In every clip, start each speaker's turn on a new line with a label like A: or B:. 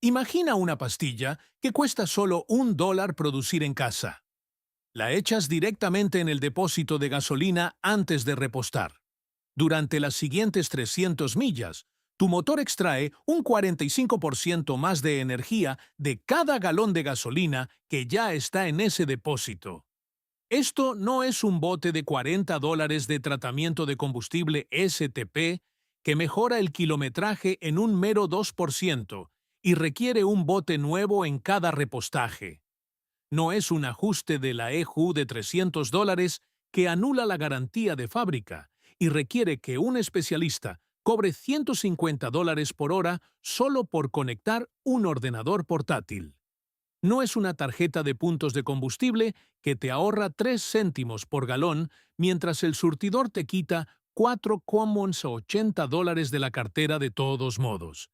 A: Imagina una pastilla que cuesta solo $1 producir en casa. La echas directamente en el depósito de gasolina antes de repostar. Durante las siguientes 300 millas, tu motor extrae un 45% más de energía de cada galón de gasolina que ya está en ese depósito. Esto no es un bote de $40 de tratamiento de combustible STP que mejora el kilometraje en un mero 2% y requiere un bote nuevo en cada repostaje. No es un ajuste de la EJU de $300 que anula la garantía de fábrica y requiere que un especialista cobre $150 por hora solo por conectar un ordenador portátil. No es una tarjeta de puntos de combustible que te ahorra 3 céntimos por galón mientras el surtidor te quita $4,80 de la cartera de todos modos.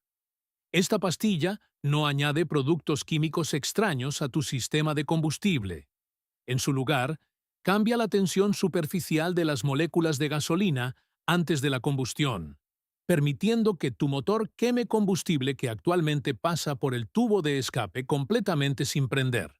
A: Esta pastilla no añade productos químicos extraños a tu sistema de combustible. En su lugar, cambia la tensión superficial de las moléculas de gasolina antes de la combustión, permitiendo que tu motor queme combustible que actualmente pasa por el tubo de escape completamente sin prender.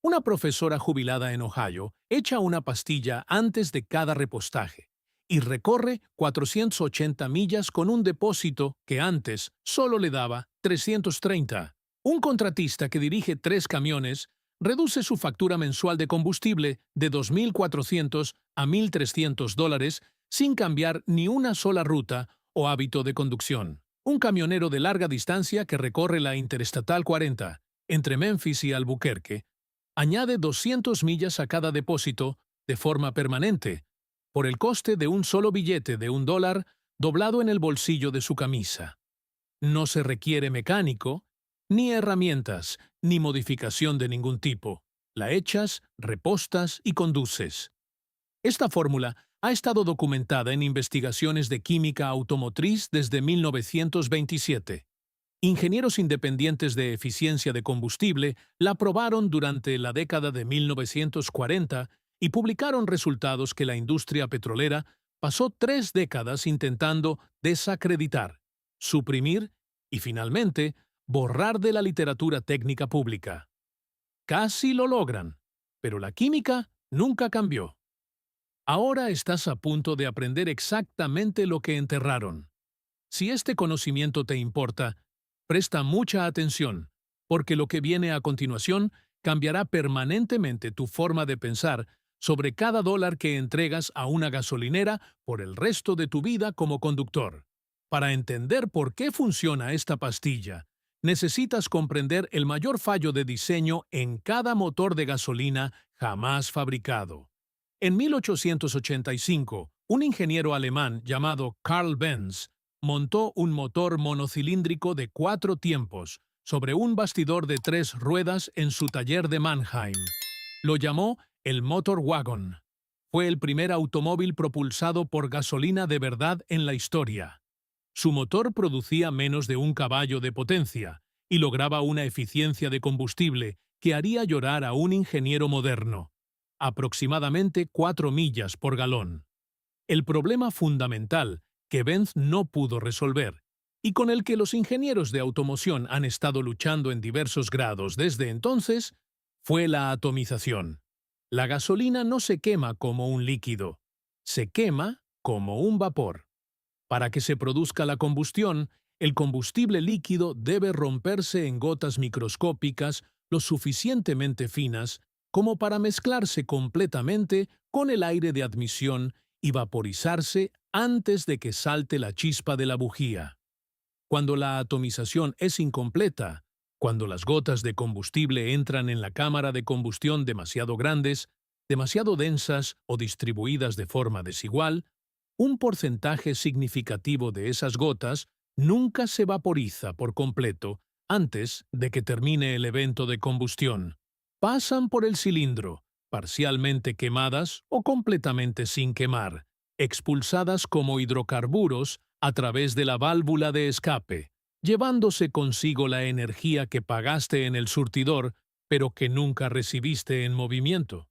A: Una profesora jubilada en Ohio echa una pastilla antes de cada repostaje y recorre 480 millas con un depósito que antes solo le daba 330. Un contratista que dirige 3 camiones reduce su factura mensual de combustible de $2,400 a $1,300 sin cambiar ni una sola ruta o hábito de conducción. Un camionero de larga distancia que recorre la Interestatal 40 entre Memphis y Albuquerque añade 200 millas a cada depósito de forma permanente, por el coste de un solo billete de $1 doblado en el bolsillo de su camisa. No se requiere mecánico, ni herramientas, ni modificación de ningún tipo. La echas, repostas y conduces. Esta fórmula ha estado documentada en investigaciones de química automotriz desde 1927. Ingenieros independientes de eficiencia de combustible la probaron durante la década de 1940 y publicaron resultados que la industria petrolera pasó 3 décadas intentando desacreditar, suprimir y, finalmente, borrar de la literatura técnica pública. Casi lo logran, pero la química nunca cambió. Ahora estás a punto de aprender exactamente lo que enterraron. Si este conocimiento te importa, presta mucha atención, porque lo que viene a continuación cambiará permanentemente tu forma de pensar sobre cada dólar que entregas a una gasolinera por el resto de tu vida como conductor. Para entender por qué funciona esta pastilla, necesitas comprender el mayor fallo de diseño en cada motor de gasolina jamás fabricado. En 1885, un ingeniero alemán llamado Carl Benz montó un motor monocilíndrico de 4 tiempos sobre un bastidor de 3 ruedas en su taller de Mannheim. Lo llamó el Motor Wagon. Fue el primer automóvil propulsado por gasolina de verdad en la historia. Su motor producía menos de 1 caballo de potencia y lograba una eficiencia de combustible que haría llorar a un ingeniero moderno. Aproximadamente 4 millas por galón. El problema fundamental que Benz no pudo resolver, y con el que los ingenieros de automoción han estado luchando en diversos grados desde entonces, fue la atomización. La gasolina no se quema como un líquido, se quema como un vapor. Para que se produzca la combustión, el combustible líquido debe romperse en gotas microscópicas lo suficientemente finas como para mezclarse completamente con el aire de admisión y vaporizarse antes de que salte la chispa de la bujía. Cuando la atomización es incompleta, cuando las gotas de combustible entran en la cámara de combustión demasiado grandes, demasiado densas o distribuidas de forma desigual, un porcentaje significativo de esas gotas nunca se vaporiza por completo antes de que termine el evento de combustión. Pasan por el cilindro, parcialmente quemadas o completamente sin quemar, expulsadas como hidrocarburos a través de la válvula de escape, llevándose consigo la energía que pagaste en el surtidor, pero que nunca recibiste en movimiento.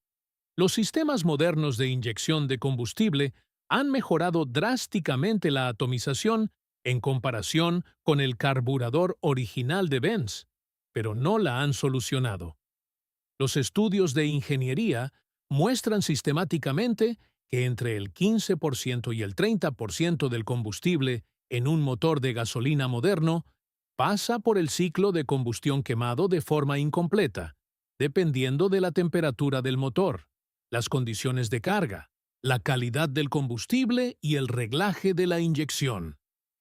A: Los sistemas modernos de inyección de combustible han mejorado drásticamente la atomización en comparación con el carburador original de Benz, pero no la han solucionado. Los estudios de ingeniería muestran sistemáticamente que entre el 15% y el 30% del combustible en un motor de gasolina moderno pasa por el ciclo de combustión quemado de forma incompleta, dependiendo de la temperatura del motor, las condiciones de carga, la calidad del combustible y el reglaje de la inyección.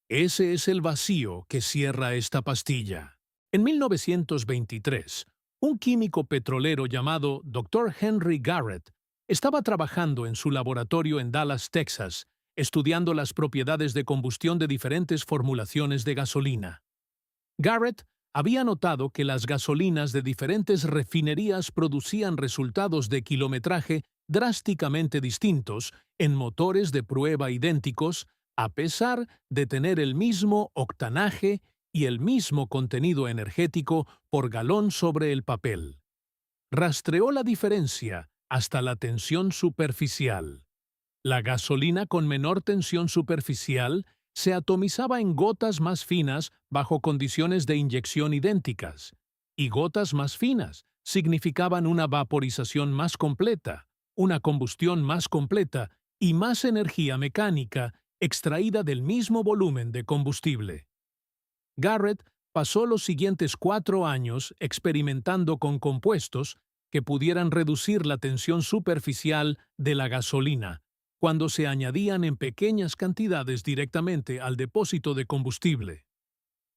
A: Ese es el vacío que cierra esta pastilla. En 1923, un químico petrolero llamado Dr. Henry Garrett estaba trabajando en su laboratorio en Dallas, Texas, estudiando las propiedades de combustión de diferentes formulaciones de gasolina. Garrett había notado que las gasolinas de diferentes refinerías producían resultados de kilometraje drásticamente distintos en motores de prueba idénticos, a pesar de tener el mismo octanaje y el mismo contenido energético por galón sobre el papel. Rastreó la diferencia hasta la tensión superficial. La gasolina con menor tensión superficial se atomizaba en gotas más finas bajo condiciones de inyección idénticas, y gotas más finas significaban una vaporización más completa, una combustión más completa y más energía mecánica extraída del mismo volumen de combustible. Garrett pasó los siguientes 4 años experimentando con compuestos que pudieran reducir la tensión superficial de la gasolina cuando se añadían en pequeñas cantidades directamente al depósito de combustible.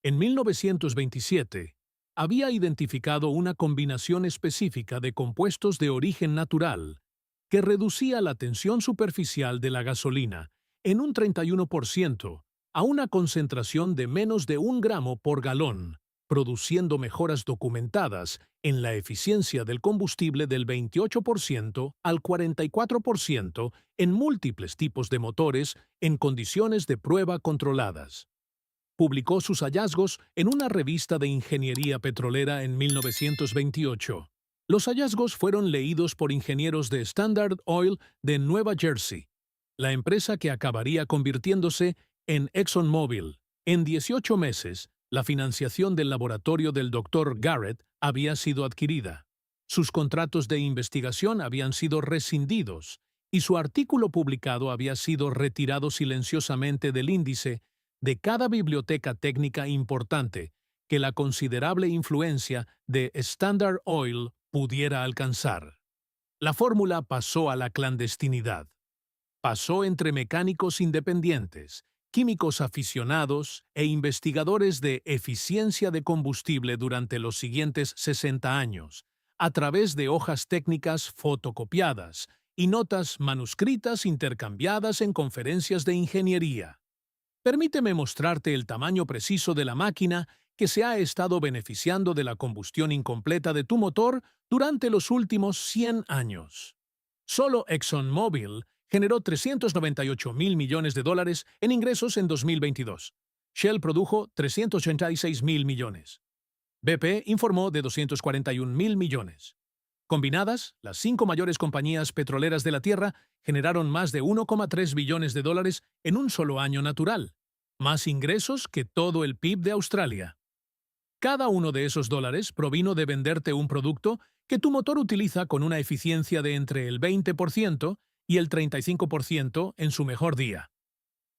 A: En 1927, había identificado una combinación específica de compuestos de origen natural que reducía la tensión superficial de la gasolina en un 31% a una concentración de menos de 1 gramo por galón, produciendo mejoras documentadas en la eficiencia del combustible del 28% al 44% en múltiples tipos de motores en condiciones de prueba controladas. Publicó sus hallazgos en una revista de ingeniería petrolera en 1928. Los hallazgos fueron leídos por ingenieros de Standard Oil de Nueva Jersey, la empresa que acabaría convirtiéndose en ExxonMobil. En 18 meses, la financiación del laboratorio del Dr. Garrett había sido adquirida. Sus contratos de investigación habían sido rescindidos y su artículo publicado había sido retirado silenciosamente del índice de cada biblioteca técnica importante que la considerable influencia de Standard Oil pudiera alcanzar. La fórmula pasó a la clandestinidad. Pasó entre mecánicos independientes, químicos aficionados e investigadores de eficiencia de combustible durante los siguientes 60 años, a través de hojas técnicas fotocopiadas y notas manuscritas intercambiadas en conferencias de ingeniería. Permíteme mostrarte el tamaño preciso de la máquina que se ha estado beneficiando de la combustión incompleta de tu motor durante los últimos 100 años. Solo ExxonMobil generó $398 mil millones en ingresos en 2022. Shell produjo $386 mil millones. BP informó de $241 mil millones. Combinadas, las 5 mayores compañías petroleras de la Tierra generaron más de $1,3 billones en un solo año natural, más ingresos que todo el PIB de Australia. Cada uno de esos dólares provino de venderte un producto que tu motor utiliza con una eficiencia de entre el 20% y el 35% en su mejor día.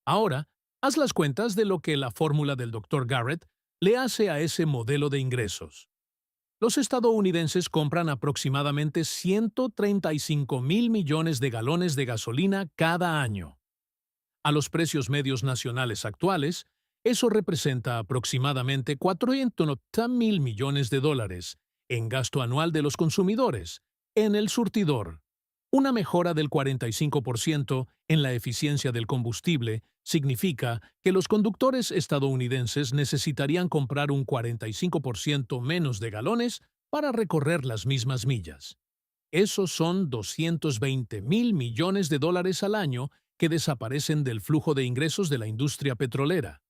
A: Ahora, haz las cuentas de lo que la fórmula del Dr. Garrett le hace a ese modelo de ingresos. Los estadounidenses compran aproximadamente 135 mil millones de galones de gasolina cada año. A los precios medios nacionales actuales, eso representa aproximadamente 480 mil millones de dólares en gasto anual de los consumidores en el surtidor. Una mejora del 45% en la eficiencia del combustible significa que los conductores estadounidenses necesitarían comprar un 45% menos de galones para recorrer las mismas millas. Esos son 220 mil millones de dólares al año que desaparecen del flujo de ingresos de la industria petrolera.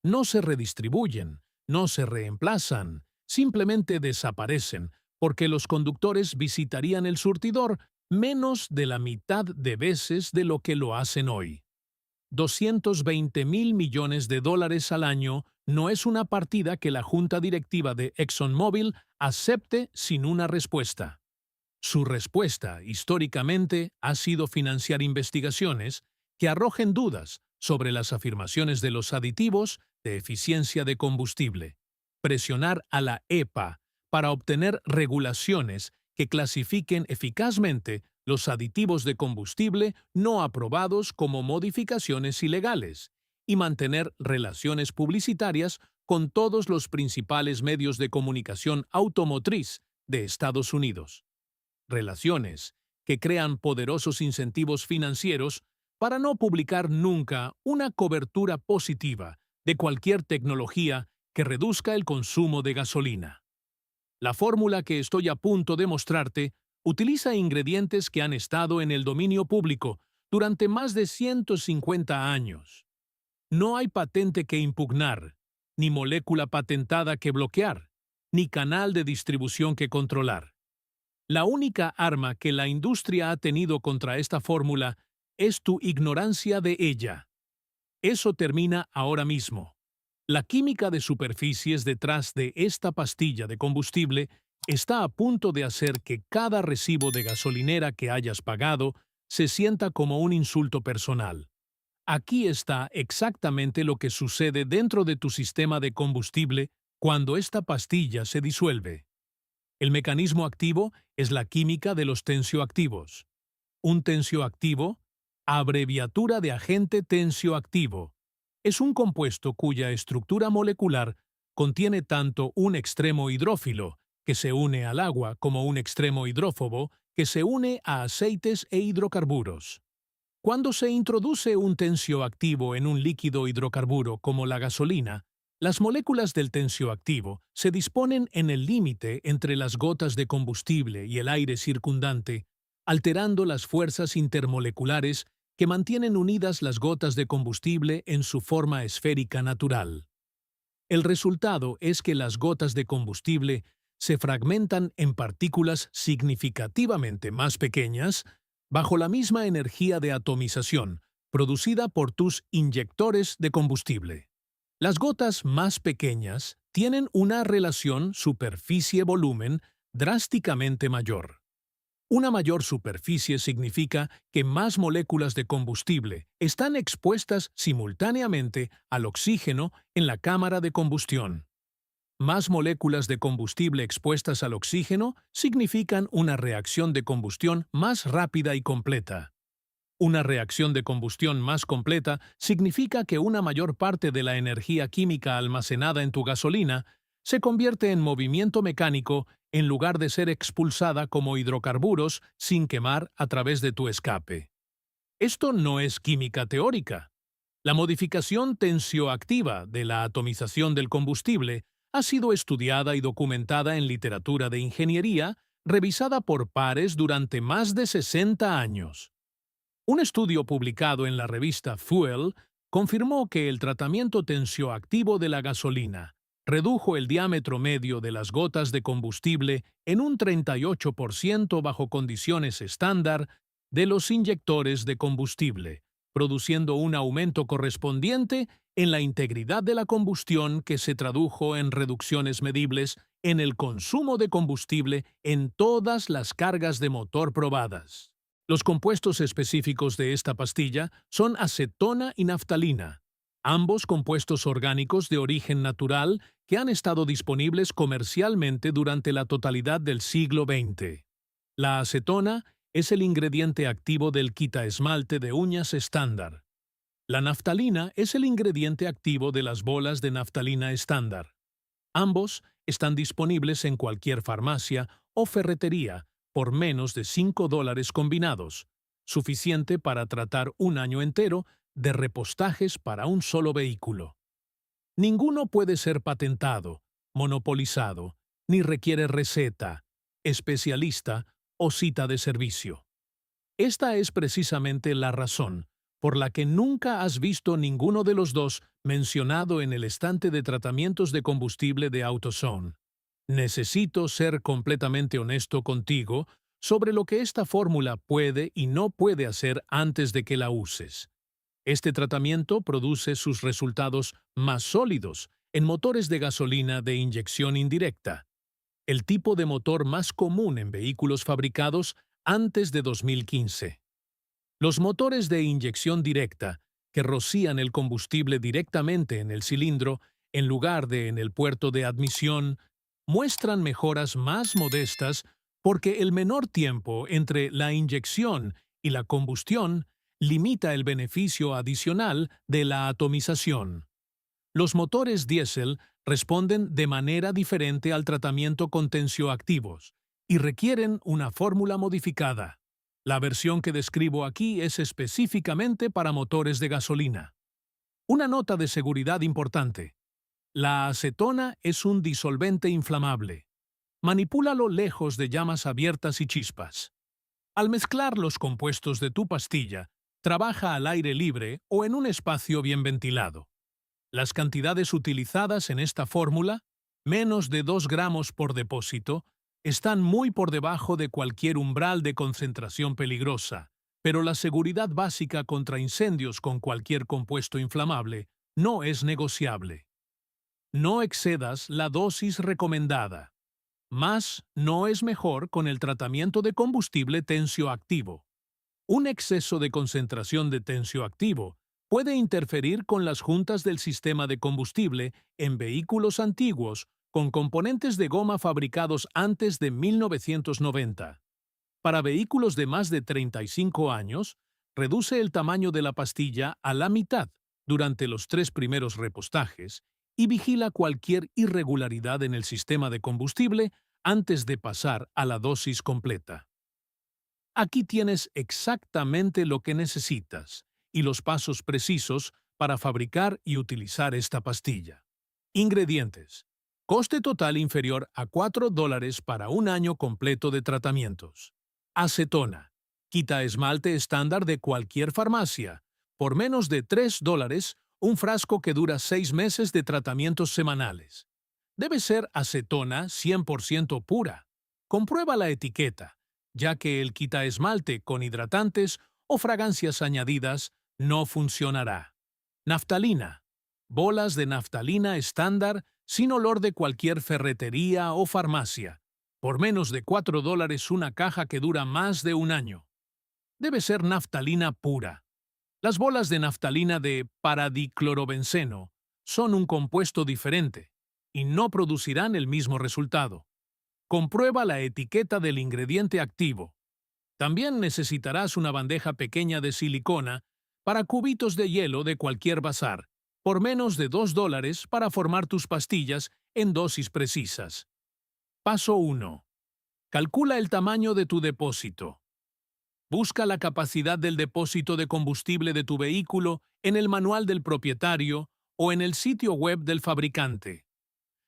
A: No se redistribuyen, no se reemplazan, simplemente desaparecen porque los conductores visitarían el surtidor menos de la mitad de veces de lo que lo hacen hoy. $220.000 millones al año no es una partida que la junta directiva de ExxonMobil acepte sin una respuesta. Su respuesta, históricamente, ha sido financiar investigaciones que arrojen dudas sobre las afirmaciones de los aditivos de eficiencia de combustible, presionar a la EPA para obtener regulaciones que clasifiquen eficazmente los aditivos de combustible no aprobados como modificaciones ilegales y mantener relaciones publicitarias con todos los principales medios de comunicación automotriz de Estados Unidos. Relaciones que crean poderosos incentivos financieros para no publicar nunca una cobertura positiva de cualquier tecnología que reduzca el consumo de gasolina. La fórmula que estoy a punto de mostrarte utiliza ingredientes que han estado en el dominio público durante más de 150 años. No hay patente que impugnar, ni molécula patentada que bloquear, ni canal de distribución que controlar. La única arma que la industria ha tenido contra esta fórmula es tu ignorancia de ella. Eso termina ahora mismo. La química de superficies detrás de esta pastilla de combustible está a punto de hacer que cada recibo de gasolinera que hayas pagado se sienta como un insulto personal. Aquí está exactamente lo que sucede dentro de tu sistema de combustible cuando esta pastilla se disuelve. El mecanismo activo es la química de los tensioactivos. Un tensioactivo, abreviatura de agente tensioactivo, es un compuesto cuya estructura molecular contiene tanto un extremo hidrófilo, que se une al agua, como un extremo hidrófobo, que se une a aceites e hidrocarburos. Cuando se introduce un tensioactivo en un líquido hidrocarburo como la gasolina, las moléculas del tensioactivo se disponen en el límite entre las gotas de combustible y el aire circundante, alterando las fuerzas intermoleculares que mantienen unidas las gotas de combustible en su forma esférica natural. El resultado es que las gotas de combustible se fragmentan en partículas significativamente más pequeñas bajo la misma energía de atomización producida por tus inyectores de combustible. Las gotas más pequeñas tienen una relación superficie-volumen drásticamente mayor. Una mayor superficie significa que más moléculas de combustible están expuestas simultáneamente al oxígeno en la cámara de combustión. Más moléculas de combustible expuestas al oxígeno significan una reacción de combustión más rápida y completa. Una reacción de combustión más completa significa que una mayor parte de la energía química almacenada en tu gasolina se convierte en movimiento mecánico en lugar de ser expulsada como hidrocarburos sin quemar a través de tu escape. Esto no es química teórica. La modificación tensioactiva de la atomización del combustible ha sido estudiada y documentada en literatura de ingeniería, revisada por pares durante más de 60 años. Un estudio publicado en la revista Fuel confirmó que el tratamiento tensioactivo de la gasolina redujo el diámetro medio de las gotas de combustible en un 38% bajo condiciones estándar de los inyectores de combustible, produciendo un aumento correspondiente en la integridad de la combustión que se tradujo en reducciones medibles en el consumo de combustible en todas las cargas de motor probadas. Los compuestos específicos de esta pastilla son acetona y naftalina, ambos compuestos orgánicos de origen natural que han estado disponibles comercialmente durante la totalidad del siglo XX. La acetona es el ingrediente activo del quitaesmalte de uñas estándar. La naftalina es el ingrediente activo de las bolas de naftalina estándar. Ambos están disponibles en cualquier farmacia o ferretería por menos de $5 combinados, suficiente para tratar un año entero de repostajes para un solo vehículo. Ninguno puede ser patentado, monopolizado, ni requiere receta, especialista o cita de servicio. Esta es precisamente la razón por la que nunca has visto ninguno de los dos mencionado en el estante de tratamientos de combustible de AutoZone. Necesito ser completamente honesto contigo sobre lo que esta fórmula puede y no puede hacer antes de que la uses. Este tratamiento produce sus resultados más sólidos en motores de gasolina de inyección indirecta, el tipo de motor más común en vehículos fabricados antes de 2015. Los motores de inyección directa, que rocían el combustible directamente en el cilindro en lugar de en el puerto de admisión, muestran mejoras más modestas porque el menor tiempo entre la inyección y la combustión limita el beneficio adicional de la atomización. Los motores diésel responden de manera diferente al tratamiento con tensioactivos y requieren una fórmula modificada. La versión que describo aquí es específicamente para motores de gasolina. Una nota de seguridad importante. La acetona es un disolvente inflamable. Manipúlalo lejos de llamas abiertas y chispas. Al mezclar los compuestos de tu pastilla, trabaja al aire libre o en un espacio bien ventilado. Las cantidades utilizadas en esta fórmula, menos de 2 gramos por depósito, están muy por debajo de cualquier umbral de concentración peligrosa, pero la seguridad básica contra incendios con cualquier compuesto inflamable no es negociable. No excedas la dosis recomendada. Más no es mejor con el tratamiento de combustible tensioactivo. Un exceso de concentración de tensioactivo puede interferir con las juntas del sistema de combustible en vehículos antiguos con componentes de goma fabricados antes de 1990. Para vehículos de más de 35 años, reduce el tamaño de la pastilla a la mitad durante los 3 primeros repostajes y vigila cualquier irregularidad en el sistema de combustible antes de pasar a la dosis completa. Aquí tienes exactamente lo que necesitas y los pasos precisos para fabricar y utilizar esta pastilla. Ingredientes. Coste total inferior a $4 para un año completo de tratamientos. Acetona. Quita esmalte estándar de cualquier farmacia. Por menos de $3, un frasco que dura 6 meses de tratamientos semanales. Debe ser acetona 100% pura. Comprueba la etiqueta, ya que el quita esmalte con hidratantes o fragancias añadidas no funcionará. Naftalina. Bolas de naftalina estándar sin olor de cualquier ferretería o farmacia. Por menos de $4 una caja que dura más de un año. Debe ser naftalina pura. Las bolas de naftalina de paradiclorobenceno son un compuesto diferente y no producirán el mismo resultado. Comprueba la etiqueta del ingrediente activo. También necesitarás una bandeja pequeña de silicona para cubitos de hielo de cualquier bazar, por menos de $2 para formar tus pastillas en dosis precisas. Paso 1. Calcula el tamaño de tu depósito. Busca la capacidad del depósito de combustible de tu vehículo en el manual del propietario o en el sitio web del fabricante.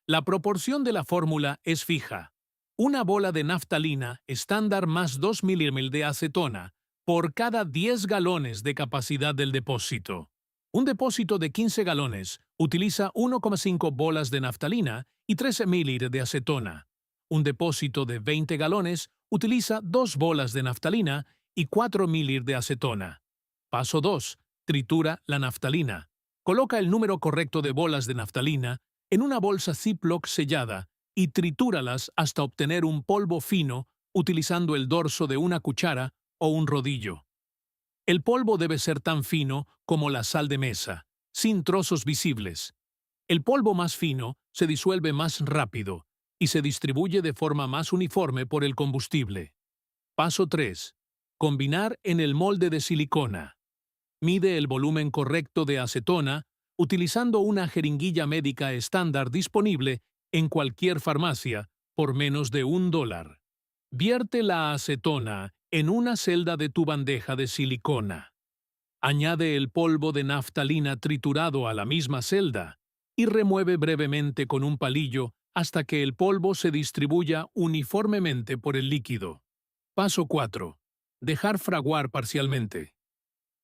A: La proporción de la fórmula es fija. Una bola de naftalina estándar más 2 ml de acetona por cada 10 galones de capacidad del depósito. Un depósito de 15 galones utiliza 1,5 bolas de naftalina y 13 ml de acetona. Un depósito de 20 galones utiliza 2 bolas de naftalina y 4 ml de acetona. Paso 2. Tritura la naftalina. Coloca el número correcto de bolas de naftalina en una bolsa Ziploc sellada y tritúralas hasta obtener un polvo fino utilizando el dorso de una cuchara o un rodillo. El polvo debe ser tan fino como la sal de mesa, sin trozos visibles. El polvo más fino se disuelve más rápido y se distribuye de forma más uniforme por el combustible. Paso 3. Combinar en el molde de silicona. Mide el volumen correcto de acetona utilizando una jeringuilla médica estándar disponible en cualquier farmacia por menos de $1. Vierte la acetona en una celda de tu bandeja de silicona. Añade el polvo de naftalina triturado a la misma celda y remueve brevemente con un palillo hasta que el polvo se distribuya uniformemente por el líquido. Paso 4. Dejar fraguar parcialmente.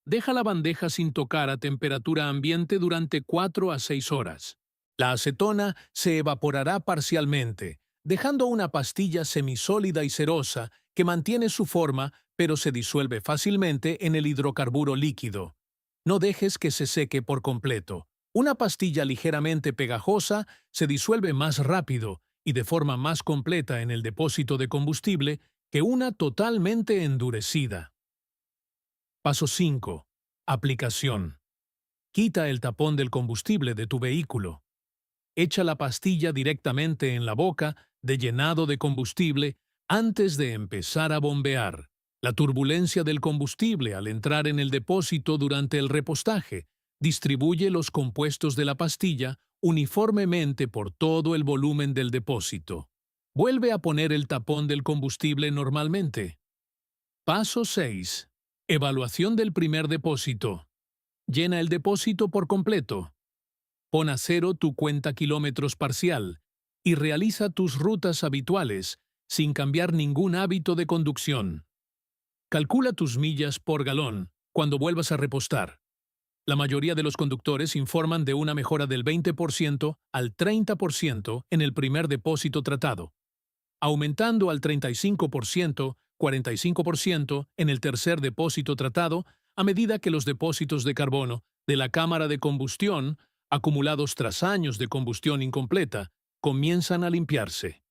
A: Deja la bandeja sin tocar a temperatura ambiente durante 4 a 6 horas. La acetona se evaporará parcialmente, dejando una pastilla semisólida y cerosa que mantiene su forma pero se disuelve fácilmente en el hidrocarburo líquido. No dejes que se seque por completo. Una pastilla ligeramente pegajosa se disuelve más rápido y de forma más completa en el depósito de combustible que una totalmente endurecida. Paso 5. Aplicación. Quita el tapón del combustible de tu vehículo. Echa la pastilla directamente en la boca de llenado de combustible antes de empezar a bombear. La turbulencia del combustible al entrar en el depósito durante el repostaje distribuye los compuestos de la pastilla uniformemente por todo el volumen del depósito. Vuelve a poner el tapón del combustible normalmente. Paso 6. Evaluación del primer depósito. Llena el depósito por completo. Pon a cero tu cuenta kilómetros parcial y realiza tus rutas habituales sin cambiar ningún hábito de conducción. Calcula tus millas por galón cuando vuelvas a repostar. La mayoría de los conductores informan de una mejora del 20% al 30% en el primer depósito tratado, aumentando al 35%, 45% en el tercer depósito tratado a medida que los depósitos de carbono de la cámara de combustión, acumulados tras años de combustión incompleta, comienzan a limpiarse.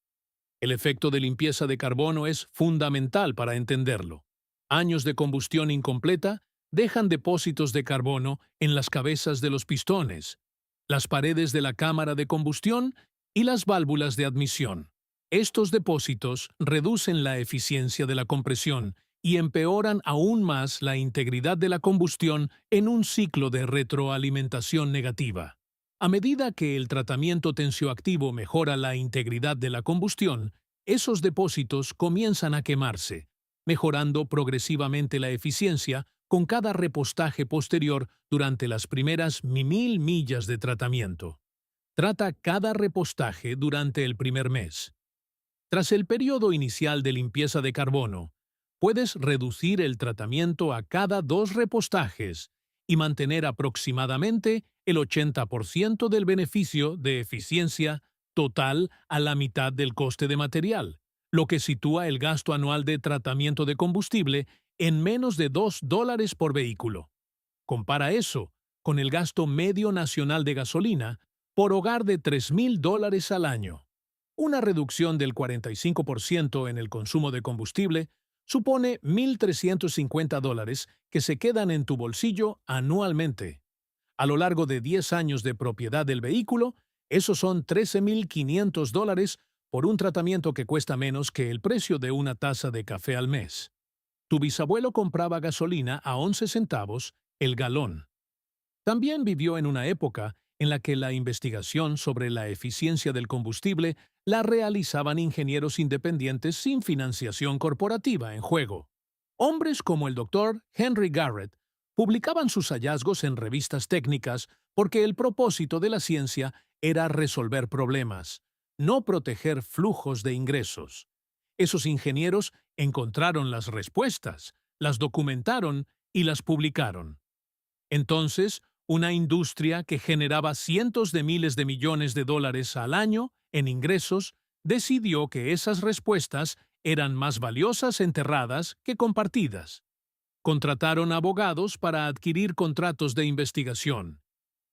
A: El efecto de limpieza de carbono es fundamental para entenderlo. Años de combustión incompleta dejan depósitos de carbono en las cabezas de los pistones, las paredes de la cámara de combustión y las válvulas de admisión. Estos depósitos reducen la eficiencia de la compresión y empeoran aún más la integridad de la combustión en un ciclo de retroalimentación negativa. A medida que el tratamiento tensioactivo mejora la integridad de la combustión, esos depósitos comienzan a quemarse, mejorando progresivamente la eficiencia con cada repostaje posterior durante las primeras 1000 millas de tratamiento. Trata cada repostaje durante el primer mes. Tras el periodo inicial de limpieza de carbono, puedes reducir el tratamiento a cada 2 repostajes y mantener aproximadamente el 80% del beneficio de eficiencia total a la mitad del coste de material, lo que sitúa el gasto anual de tratamiento de combustible en menos de $2 por vehículo. Compara eso con el gasto medio nacional de gasolina por hogar de $3,000 al año. Una reducción del 45% en el consumo de combustible supone $1,350 que se quedan en tu bolsillo anualmente. A lo largo de 10 años de propiedad del vehículo, esos son $13,500 por un tratamiento que cuesta menos que el precio de una taza de café al mes. Tu bisabuelo compraba gasolina a 11 centavos el galón. También vivió en una época en la que la investigación sobre la eficiencia del combustible la realizaban ingenieros independientes sin financiación corporativa en juego. Hombres como el Dr. Henry Garrett publicaban sus hallazgos en revistas técnicas porque el propósito de la ciencia era resolver problemas, no proteger flujos de ingresos. Esos ingenieros encontraron las respuestas, las documentaron y las publicaron. Entonces, una industria que generaba cientos de miles de millones de dólares al año en ingresos decidió que esas respuestas eran más valiosas enterradas que compartidas. Contrataron abogados para adquirir contratos de investigación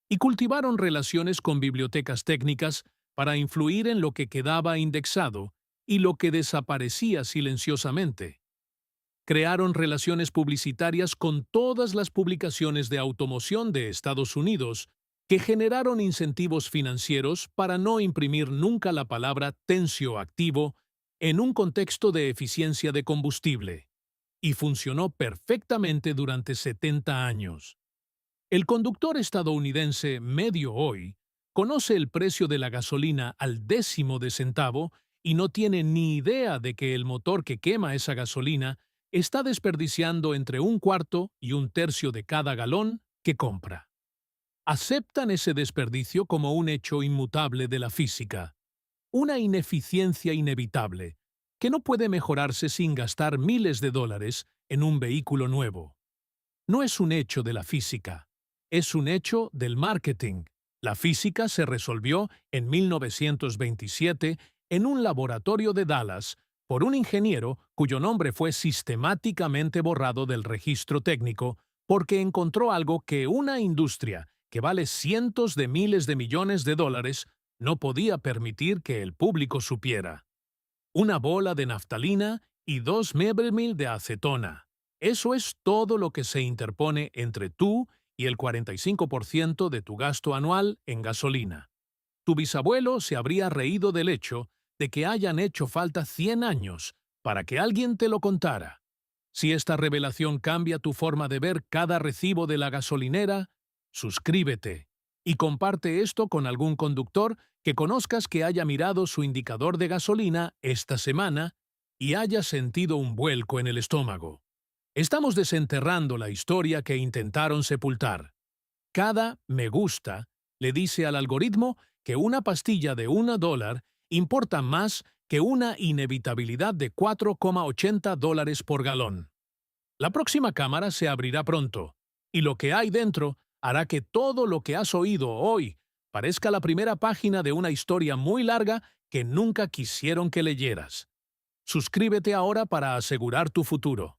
A: y cultivaron relaciones con bibliotecas técnicas para influir en lo que quedaba indexado y lo que desaparecía silenciosamente. Crearon relaciones publicitarias con todas las publicaciones de automoción de Estados Unidos que generaron incentivos financieros para no imprimir nunca la palabra tensioactivo en un contexto de eficiencia de combustible. Y funcionó perfectamente durante 70 años. El conductor estadounidense medio hoy conoce el precio de la gasolina al décimo de centavo y no tiene ni idea de que el motor que quema esa gasolina está desperdiciando entre un cuarto y un tercio de cada galón que compra. Aceptan ese desperdicio como un hecho inmutable de la física, una ineficiencia inevitable, que no puede mejorarse sin gastar miles de dólares en un vehículo nuevo. No es un hecho de la física, es un hecho del marketing. La física se resolvió en 1927 en un laboratorio de Dallas por un ingeniero cuyo nombre fue sistemáticamente borrado del registro técnico porque encontró algo que una industria que vale cientos de miles de millones de dólares no podía permitir que el público supiera. Una bola de naftalina y 2 ml de acetona. Eso es todo lo que se interpone entre tú y el 45% de tu gasto anual en gasolina. Tu bisabuelo se habría reído del hecho de que hayan hecho falta 100 años para que alguien te lo contara. Si esta revelación cambia tu forma de ver cada recibo de la gasolinera, suscríbete y comparte esto con algún conductor que conozcas que haya mirado su indicador de gasolina esta semana y haya sentido un vuelco en el estómago. Estamos desenterrando la historia que intentaron sepultar. Cada me gusta le dice al algoritmo que una pastilla de $1 importa más que una inevitabilidad de $4,80 por galón. La próxima cámara se abrirá pronto, y lo que hay dentro hará que todo lo que has oído hoy parezca la primera página de una historia muy larga que nunca quisieron que leyeras. Suscríbete ahora para asegurar tu futuro.